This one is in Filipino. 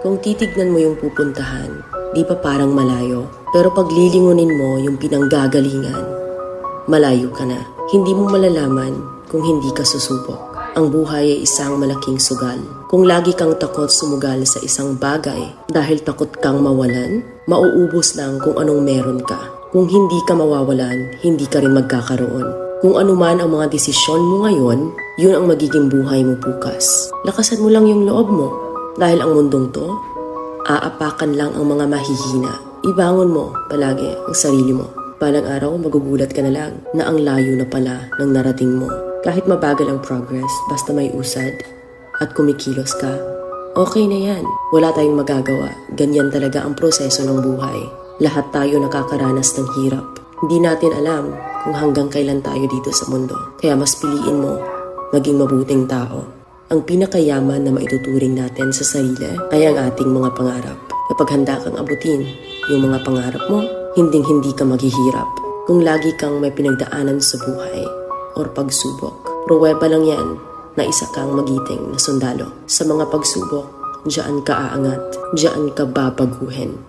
Kung titignan mo yung pupuntahan, di pa parang malayo. Pero pag lilingunin mo yung pinanggagalingan, malayo ka na. Hindi mo malalaman kung hindi ka susubok. Ang buhay ay isang malaking sugal. Kung lagi kang takot sumugal sa isang bagay dahil takot kang mawalan, mauubos lang kung anong meron ka. Kung hindi ka mawawalan, hindi ka rin magkakaroon. Kung ano man ang mga desisyon mo ngayon, yun ang magiging buhay mo bukas. Lakasan mo lang yung loob mo. Dahil ang mundong to, aapakan lang ang mga mahihina. Ibangon mo palagi ang sarili mo. Balang araw, magugulat ka na lang na ang layo na pala ng narating mo. Kahit mabagal ang progress, basta may usad at kumikilos ka, okay na yan. Wala tayong magagawa. Ganyan talaga ang proseso ng buhay. Lahat tayo nakakaranas ng hirap. Hindi natin alam kung hanggang kailan tayo dito sa mundo. Kaya mas piliin mo maging mabuting tao. Ang pinakayaman na maituturing natin sa sarili ay ang ating mga pangarap. Kapag handa kang abutin yung mga pangarap mo, hinding-hindi ka maghihirap. Kung lagi kang may pinagdaanan sa buhay or pagsubok, pruweba lang yan na isa kang magiting na sundalo. Sa mga pagsubok, diyan ka aangat, diyan ka babaguhin.